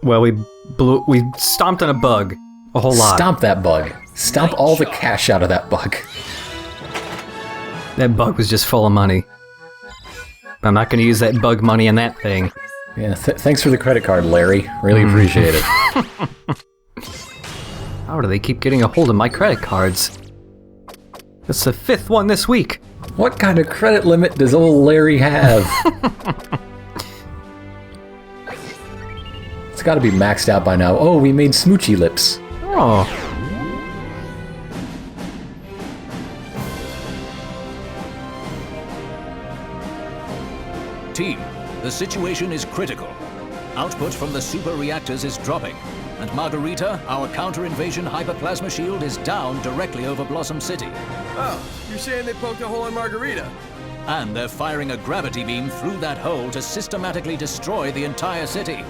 Well, we stomped on a bug. A whole lot. Stomp that bug. Stomp all the cash out of that bug. That bug was just full of money. I'm not going to use that bug money on that thing. Yeah, thanks for the credit card, Larry. Really appreciate it. How do they keep getting a hold of my credit cards? That's the 5th one this week. What kind of credit limit does old Larry have? It's got to be maxed out by now. Oh, we made smoochy lips. Oh. Team, the situation is critical. Output from the super reactors is dropping, and Margarita, our counter-invasion hyperplasma shield, is down directly over Blossom City. Oh, you're saying they poked a hole in Margarita? And they're firing a gravity beam through that hole to systematically destroy the entire city.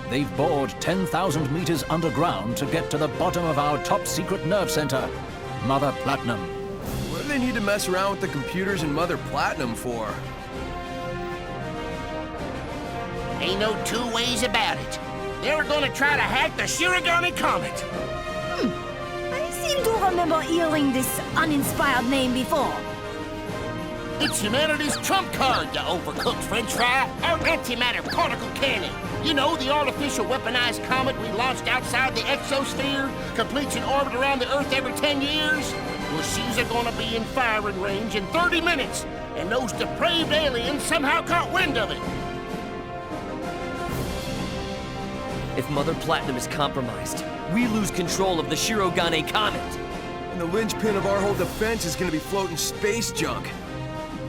They've bored 10,000 meters underground to get to the bottom of our top-secret nerve center, Mother Platinum. What do they need to mess around with the computers in Mother Platinum for? Ain't no two ways about it. They're gonna try to hack the Shirogane Comet. I seem to remember hearing this uninspired name before. It's humanity's trump card, you overcooked french fry. Our antimatter particle cannon. You know, the artificial weaponized comet we launched outside the exosphere, completes an orbit around the Earth every 10 years? Well, she's gonna be in firing range in 30 minutes, and those depraved aliens somehow caught wind of it. If Mother Platinum is compromised, we lose control of the Shirogane Comet. And the linchpin of our whole defense is gonna be floating space junk.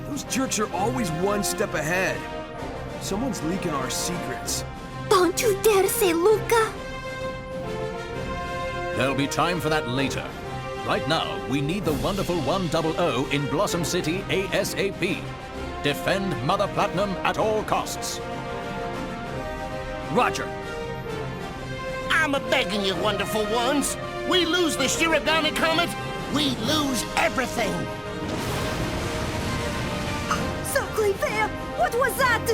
Those jerks are always one step ahead. Someone's leaking our secrets. Don't you dare say Luca! There'll be time for that later. Right now, we need the wonderful 100 in Blossom City ASAP. Defend Mother Platinum at all costs. Roger. I'm a-begging you, wonderful ones. We lose the Shirogane Comet, we lose everything. Circle there! What was that?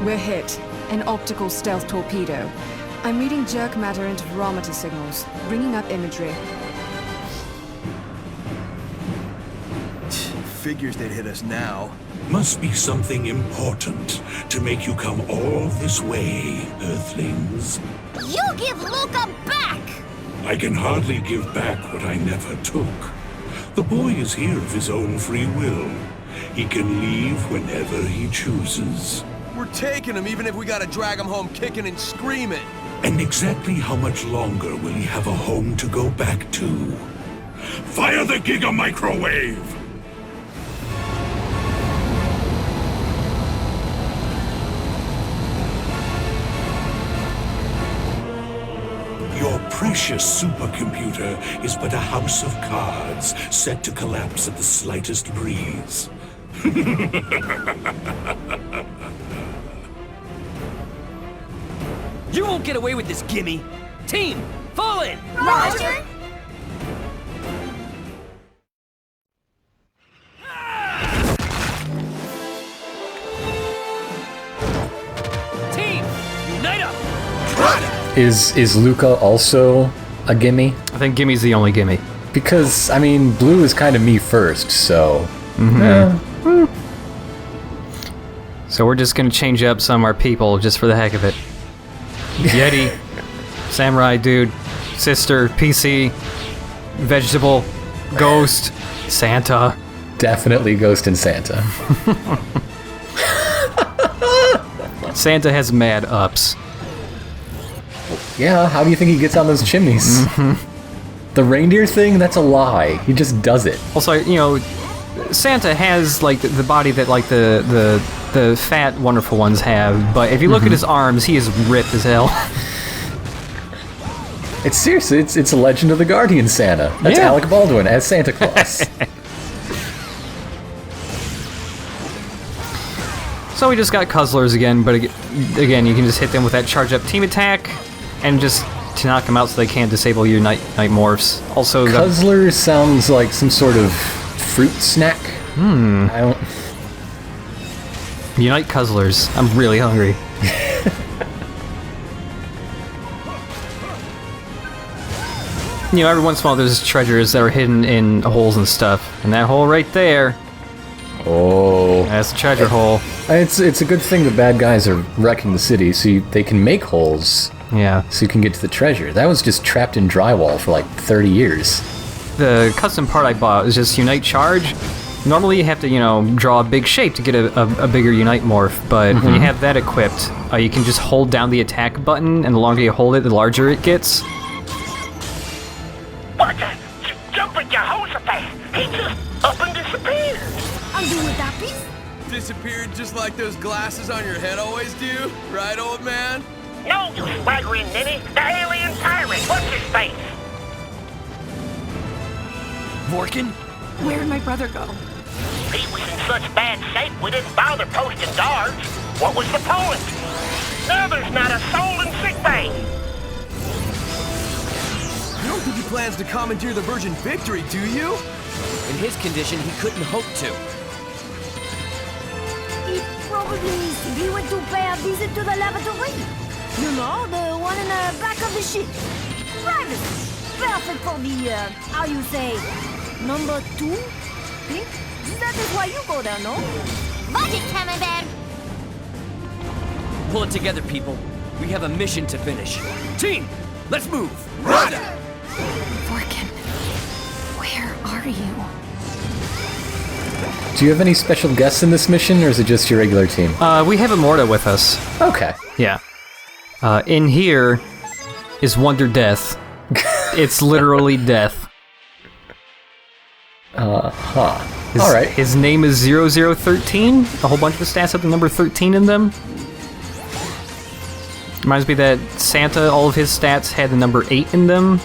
We're hit. An optical stealth torpedo. I'm reading jerk matter interferometer signals, bringing up imagery. Figures they'd hit us now. Must be something important to make you come all this way, Earthlings. You give Luca back! I can hardly give back what I never took. The boy is here of his own free will. He can leave whenever he chooses. We're taking him even if we gotta drag him home kicking and screaming. And exactly how much longer will he have a home to go back to? Fire the Giga Microwave! Your precious supercomputer is but a house of cards set to collapse at the slightest breeze. You won't get away with this, gimme! Team, fall in! Roger! Team, unite up! Is Luca also a gimme? I think Gimme's the only gimme. Because, I mean, Blue is kind of me first, so... So we're just gonna change up some of our people just for the heck of it. Yeti, Samurai Dude, Sister, PC, Vegetable, Ghost, Santa. Definitely Ghost and Santa. Santa has mad ups. Yeah, how do you think he gets on those chimneys? The reindeer thing, that's a lie. He just does it. Also, you know, Santa has like the body that like the fat wonderful ones have, but if you look at his arms, he is ripped as hell. It's seriously, it's a Legend of the Guardian Santa. That's Yeah. Alec Baldwin as Santa Claus. So we just got Cuzzlers again, but again, you can just hit them with that charge up team attack, and just to knock them out so they can't disable your night morphs. Also, Cuzzler sounds like some sort of fruit snack. I don't... Unite Cuzzlers. I'm really hungry. you know, every once in a while there's treasures that are hidden in holes and stuff. And that hole right there, Oh. that's the treasure hole. It's a good thing the bad guys are wrecking the city, so they can make holes, Yeah. so you can get to the treasure. That was just trapped in drywall for like 30 years. The custom part I bought is just Unite Charge. Normally you have to, you know, draw a big shape to get a bigger Unite morph, but when you have that equipped, you can just hold down the attack button, and the longer you hold it, the larger it gets. What the? You jumping Jehoshaphat? He just up and disappeared. Undo with that piece? Disappeared just like those glasses on your head always do, right, old man? No, you swaggering ninny. The alien pirate. What's his face? Vorkin? Where'd my brother go? He was in such bad shape we didn't bother posting guards. What was the point? Now there's not a soul in sickbay. You don't think he plans to commandeer the Virgin Victory, do you? In his condition, he couldn't hope to. He probably he went to pay a visit to the lavatory. You know, the one in the back of the ship. Privacy. Perfect for the, how you say, number 2? Think? That is why you go there, no? Budget camembert! Pull it together, people. We have a mission to finish. Team, let's move. Vorkin, where are you? Do you have any special guests in this mission, or is it just your regular team? We have Immorta with us. Okay. Yeah. In here is Wonder Death. It's literally death. Alright. His name is 0013. A whole bunch of the stats have the number 13 in them. Reminds me that Santa, all of his stats had the number 8 in them.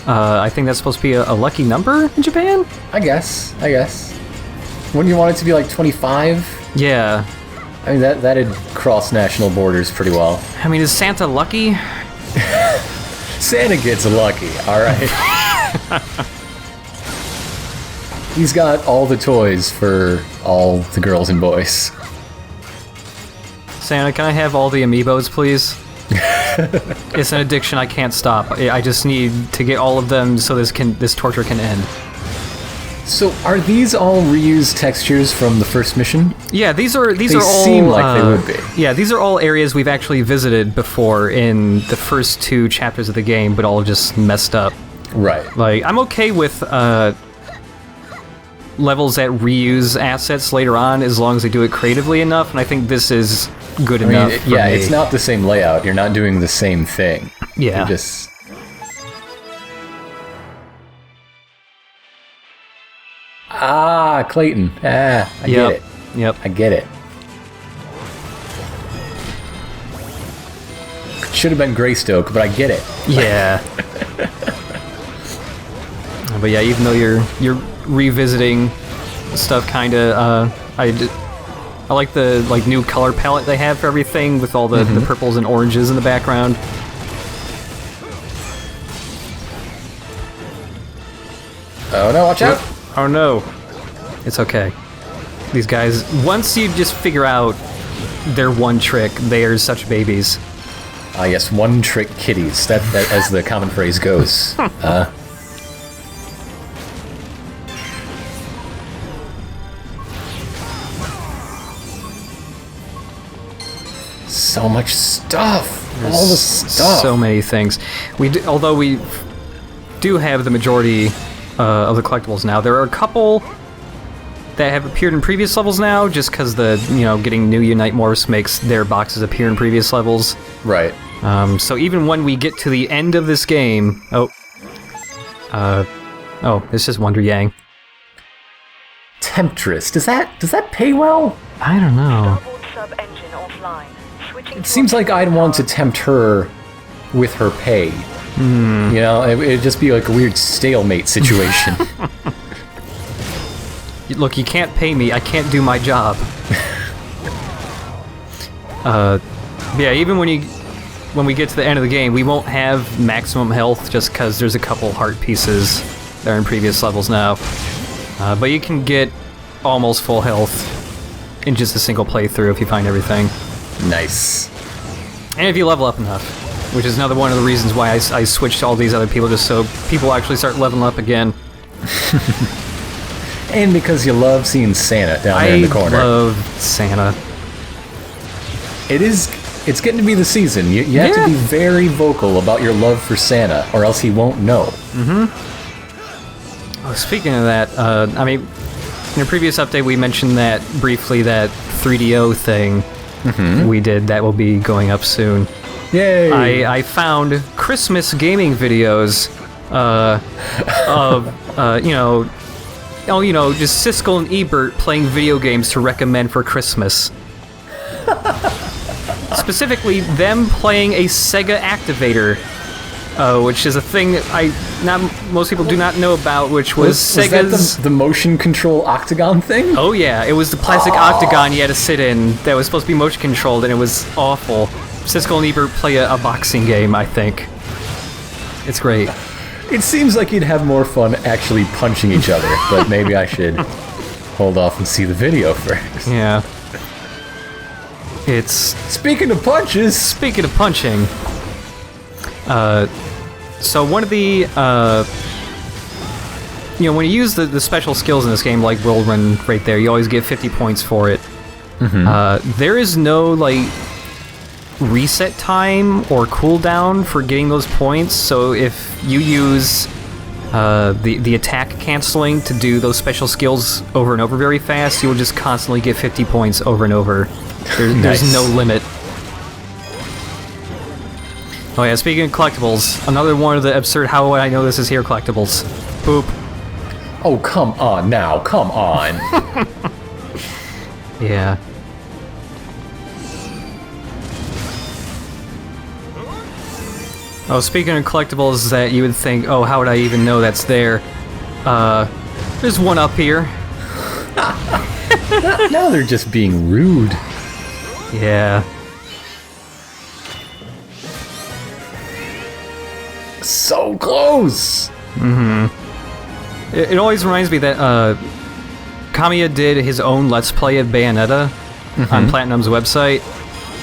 I think that's supposed to be a lucky number in Japan? I guess. Wouldn't you want it to be like 25? Yeah. I mean, that'd cross national borders pretty well. I mean, is Santa lucky? Santa gets lucky, alright? He's got all the toys for all the girls and boys. Santa, can I have all the amiibos, please? It's an addiction I can't stop. I just need to get all of them so this torture can end. So, are these all reused textures from the first mission? Yeah, these are all. They seem like they would be. Yeah, these are all areas we've actually visited before in the first 2 chapters of the game, but all just messed up. Right. Like, I'm okay with levels that reuse assets later on, as long as they do it creatively enough, and I think this is good enough. For me. It's not the same layout. You're not doing the same thing. Yeah. You're just. Clayton. I get it. Yep. I get it. Should have been Greystoke, but I get it. Yeah. But yeah, even though you're revisiting stuff, kinda, I like the new color palette they have for everything, with all the purples and oranges in the background. Oh no! Watch out! Oh no. It's okay. These guys, once you just figure out their one trick, they are such babies. Yes, one trick kitties. That as the common phrase goes. So much stuff. All the stuff. So many things. Although we do have the majority of the collectibles now, there are a couple that have appeared in previous levels now, just because getting new Unite morphs makes their boxes appear in previous levels. Right. So even when we get to the end of this game, this is Wonder Yang. Temptress. Does that pay well? I don't know. It seems like I'd want to tempt her with her pay. You know, it'd just be like a weird stalemate situation. Look, you can't pay me. I can't do my job. Yeah, even when we get to the end of the game, we won't have maximum health just because there's a couple heart pieces that are in previous levels now. But you can get almost full health in just a single playthrough if you find everything. Nice. And if you level up enough. which is another one of the reasons why I switched to all these other people, just so people actually start leveling up again. And because you love seeing Santa down there in the corner. I love Santa. It's getting to be the season. You have to be very vocal about your love for Santa, or else he won't know. Oh, speaking of that, I mean, in a previous update we mentioned that briefly, that 3DO thing we did, that will be going up soon. Yay! I found Christmas gaming videos of, just Siskel and Ebert playing video games to recommend for Christmas. Specifically, them playing a Sega Activator, which is a thing that most people do not know about, which was Sega's... Was that the motion control octagon thing? Oh yeah, it was the plastic octagon you had to sit in that was supposed to be motion controlled, and it was awful. Siskel and Ebert play a boxing game, I think. It's great. It seems like you'd have more fun actually punching each other, but maybe I should hold off and see the video first. Yeah. It's... Speaking of punches! Speaking of punching... so one of the, when you use the special skills in this game, like World Run right there, you always get 50 points for it. There is no, reset time or cooldown for getting those points, so if you use the attack canceling to do those special skills over and over very fast, you will just constantly get 50 points over and over. There's no limit. Oh yeah, speaking of collectibles, another one of the absurd how would I know this is here collectibles. Boop. Oh, come on now, come on. Yeah. Oh, speaking of collectibles that you would think, oh, how would I even know that's there? There's one up here. Now they're just being rude. Yeah. So close! It always reminds me that Kamiya did his own Let's Play of Bayonetta on Platinum's website,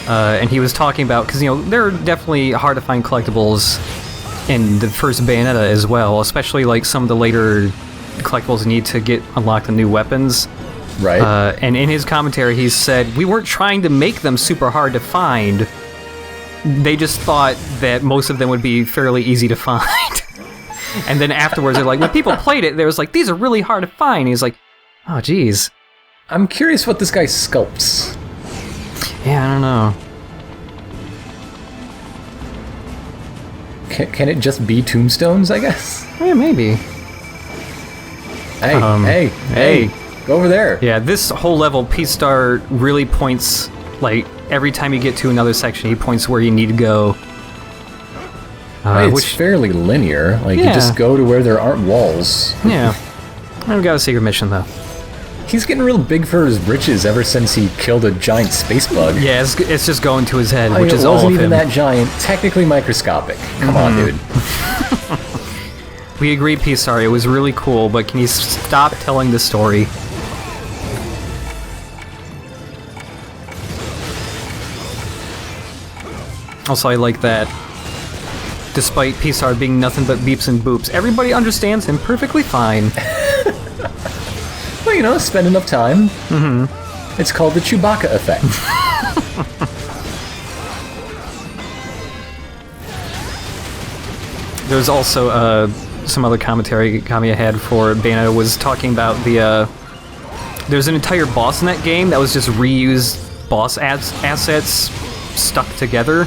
and he was talking about, because, there are definitely hard to find collectibles in the first Bayonetta as well, especially some of the later collectibles you need to unlock the new weapons. Right. And in his commentary he said, we weren't trying to make them super hard to find. They just thought that most of them would be fairly easy to find. And then afterwards, they're like, when people played it, they was like, these are really hard to find. He's like, oh, geez. I'm curious what this guy sculpts. Yeah, I don't know. Can it just be tombstones, I guess? Yeah, maybe. Hey, go over there. Yeah, this whole level, P-Star really points, every time you get to another section, he points where you need to go. It's fairly linear. You just go to where there aren't walls. Yeah. I've got a secret mission, though. He's getting real big for his britches ever since he killed a giant space bug. Yeah, it's just going to his head, which is all of him. It wasn't even that giant. Technically microscopic. Come on, dude. We agree, P-Star. It was really cool, but can you stop telling the story? Also, I like that. Despite P-Star being nothing but beeps and boops, everybody understands him perfectly fine. Well, spend enough time. It's called the Chewbacca effect. There's also some other commentary Kamiya had for Bayonetta was talking about there's an entire boss in that game that was just reused boss assets stuck together.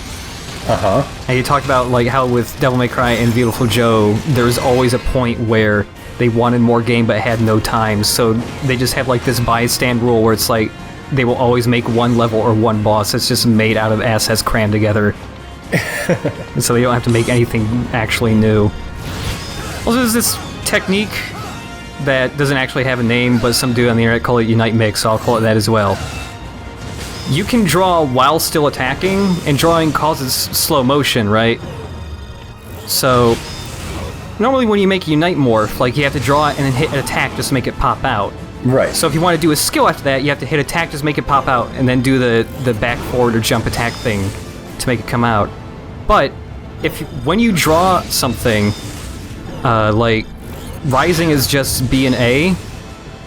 And he talked about how with Devil May Cry and Beautiful Joe, there's always a point where they wanted more game but had no time, so they just have this bystand rule where it's they will always make one level or one boss that's just made out of assets crammed together. And so they don't have to make anything actually new. Also, there's this technique that doesn't actually have a name, but some dude on the internet called it Unite Mix, so I'll call it that as well. You can draw while still attacking, and drawing causes slow motion, right? So, normally when you make a Unite Morph, you have to draw it and then hit an attack just to make it pop out. Right. So if you want to do a skill after that, you have to hit attack, just make it pop out, and then do the back forward or jump attack thing to make it come out. But when you draw something, like rising is just B and A.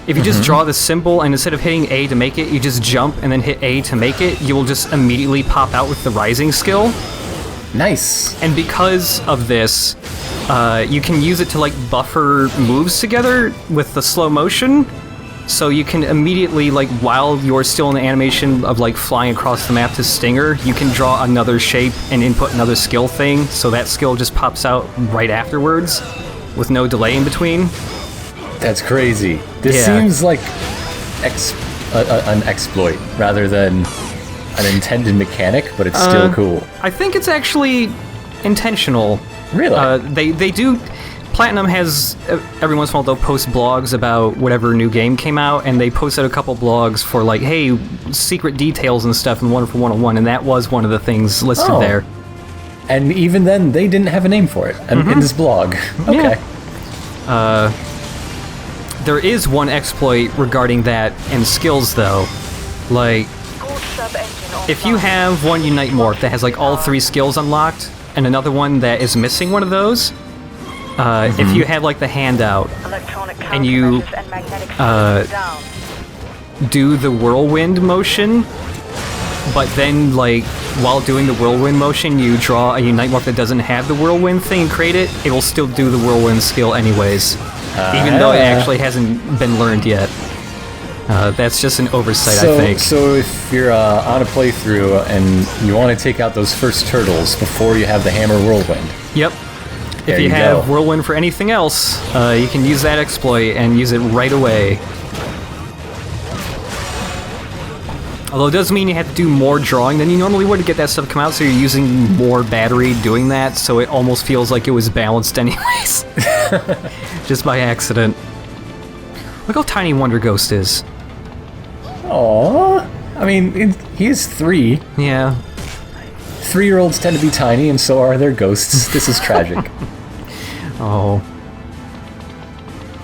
If you just draw the symbol and instead of hitting A to make it, you just jump and then hit A to make it, you will just immediately pop out with the rising skill. Nice. And because of this, you can use it to like buffer moves together with the slow motion. So you can immediately, like, while you're still in the animation of like flying across the map to Stinger, you can draw another shape and input another skill thing. So that skill just pops out right afterwards with no delay in between. That's crazy. This seems like an exploit rather than an intended mechanic, but it's still cool. I think it's actually intentional. Really? They do. Platinum has, every once in a while, they'll post blogs about whatever new game came out, and they posted a couple blogs for, like, hey, secret details and stuff in Wonderful 101, and that was one of the things listed there. And even then, they didn't have a name for it in this blog. Okay. Yeah. There is one exploit regarding that in skills, though. Like, if you have one Unite Morph that has, like, all 3 skills unlocked, and another one that is missing one of those, if you have, like, the handout, and you do the whirlwind motion, but then, like, while doing the whirlwind motion, you draw a Unite Morph that doesn't have the whirlwind thing and create it, it will still do the whirlwind skill anyways. Even though it actually hasn't been learned yet. That's just an oversight, I think. So if you're on a playthrough and you want to take out those first turtles before you have the hammer whirlwind. Yep. If you have whirlwind for anything else, you can use that exploit and use it right away. Although it does mean you have to do more drawing than you normally would to get that stuff to come out, so you're using more battery doing that, so it almost feels like it was balanced anyways. Just by accident. Look how tiny Wonder Ghost is. Aww. I mean, he is 3. Yeah. 3-year-olds tend to be tiny, and so are their ghosts. This is tragic. Oh.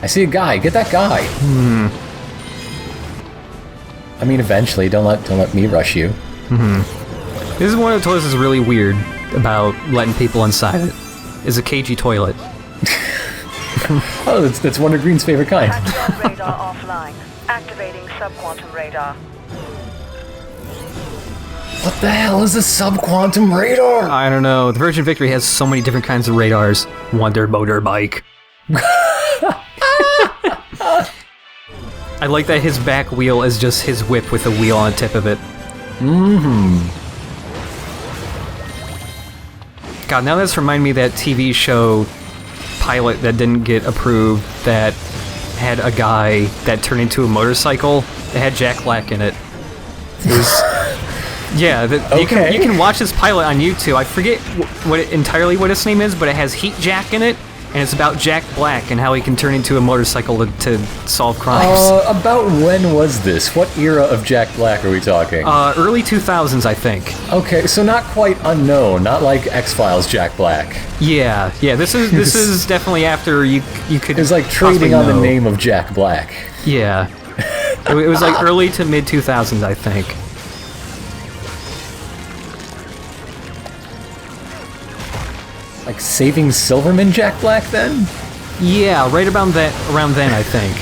I see a guy. Get that guy. I mean, eventually. Don't let me rush you. This is one of the toilets that's really weird about letting people inside it. Is a cagey toilet. Oh, that's Wonder Green's favorite kind. Radar offline. Activating subquantum radar. What the hell is a subquantum radar? I don't know. The Virgin Victory has so many different kinds of radars. Wonder motorbike. I like that his back wheel is just his whip with a wheel on the tip of it. God, now that's reminding me of that TV show pilot that didn't get approved that had a guy that turned into a motorcycle. It had Jack Black in it. It was... Yeah, you can watch this pilot on YouTube. I forget entirely what its name is, but it has Heat Jack in it, and it's about Jack Black and how he can turn into a motorcycle to solve crimes. About when was this? What era of Jack Black are we talking? Early 2000s, I think. Okay, so not quite unknown, not like X-Files Jack Black. Yeah. This is definitely after you could. It's like trading on the name of Jack Black. Yeah, it was like early to mid 2000s, I think. Like Saving Silverman Jack Black, then? Yeah, right around then, I think.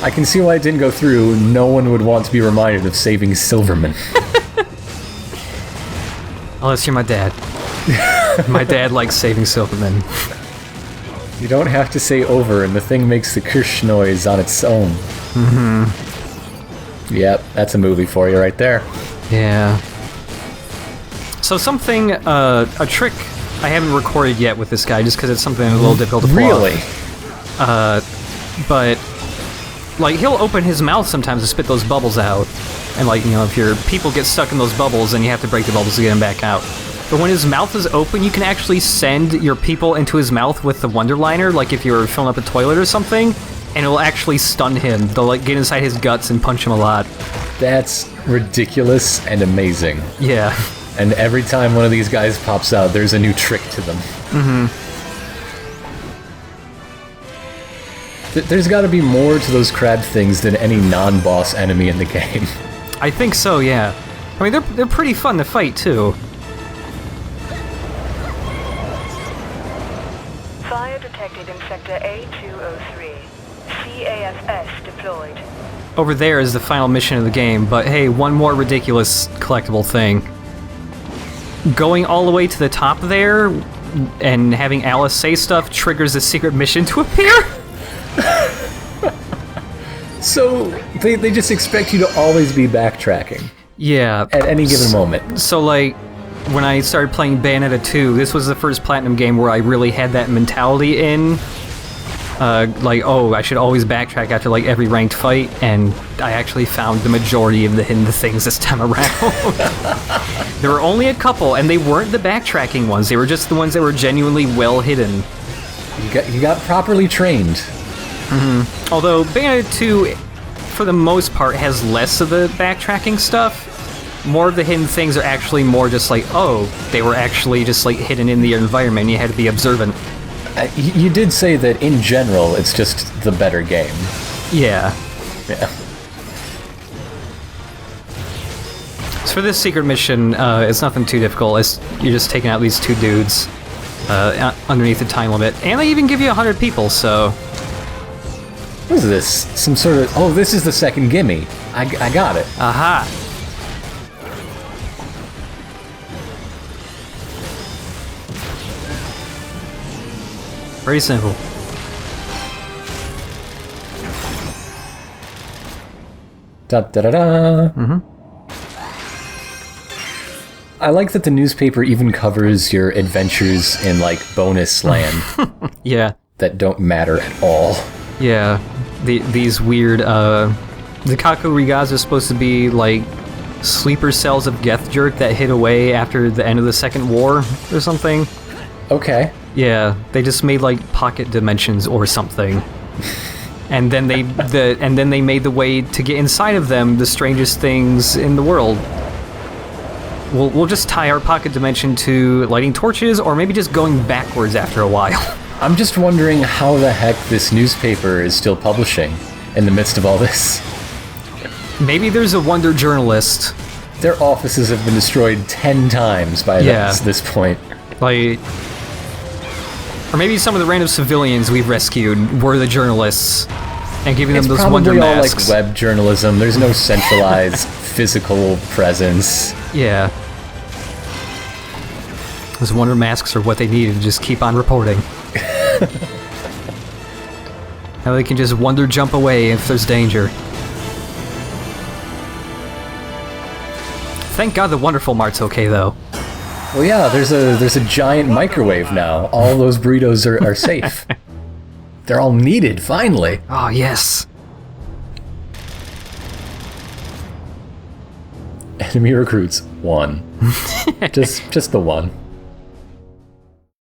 I can see why it didn't go through. No one would want to be reminded of Saving Silverman. Unless you're my dad. My dad likes Saving Silverman. You don't have to say over, and the thing makes the Kirsch noise on its own. Yep, that's a movie for you right there. Yeah. So something, a trick I haven't recorded yet with this guy, just because it's something a little difficult to pull off. But, like, he'll open his mouth sometimes to spit those bubbles out. And, like, you know, if your people get stuck in those bubbles, then you have to break the bubbles to get them back out. But when his mouth is open, you can actually send your people into his mouth with the Wonderliner, like if you're filling up a toilet or something, and it'll actually stun him. They'll, like, get inside his guts and punch him a lot. That's ridiculous and amazing. Yeah. And every time one of these guys pops out, there's a new trick to them. There's got to be more to those crab things than any non-boss enemy in the game. I think so, yeah. I mean, they're pretty fun to fight, too. Fire detected in Sector A203. CAFS deployed. Over there is the final mission of the game, but hey, one more ridiculous collectible thing. Going all the way to the top there and having Alice say stuff triggers a secret mission to appear? So, they just expect you to always be backtracking. Yeah. At any given moment. So, like, when I started playing Bayonetta 2, this was the first Platinum game where I really had that mentality in. Like, oh, I should always backtrack after, like, every ranked fight, and I actually found the majority of the hidden things this time around. There were only a couple, and they weren't the backtracking ones. They were just the ones that were genuinely well hidden. You got properly trained. Mm-hmm. Although Bayonetta 2, for the most part, has less of the backtracking stuff. More of the hidden things are actually more just like, oh, they were actually just like hidden in the environment. You had to be observant. You did say that in general, it's just the better game. Yeah. Yeah. So for this secret mission, it's nothing too difficult. You're just taking out these two dudes underneath the time limit. And they even give you 100 people, so... What is this? Some sort of... Oh, this is the second gimme. I got it. Aha! Very simple. Da-da-da-da. Mm-hmm. I like that the newspaper even covers your adventures in, like, bonus land. Yeah. That don't matter at all. Yeah. These weird, the Kaku Rigaz are supposed to be, like, sleeper cells of Geth Jerk that hid away after the end of the Second War or something. Okay. Yeah, they just made, like, pocket dimensions or something. And then they made the way to get inside of them the strangest things in the world. We'll just tie our pocket dimension to lighting torches, or maybe just going backwards after a while. I'm just wondering how the heck this newspaper is still publishing in the midst of all this. Maybe there's a wonder journalist. Their offices have been destroyed 10 times by this point. Like... Or maybe some of the random civilians we've rescued were the journalists, and giving them those wonder masks. It's probably all like web journalism. There's no centralized physical presence. Yeah. Those wonder masks are what they needed to just keep on reporting. Now they can just wonder jump away if there's danger. Thank God the Wonderful Mart's okay, though. Well, yeah, there's a giant microwave now. All those burritos are safe. They're all needed, finally. Oh, yes. Enemy recruits, 1. just the 1.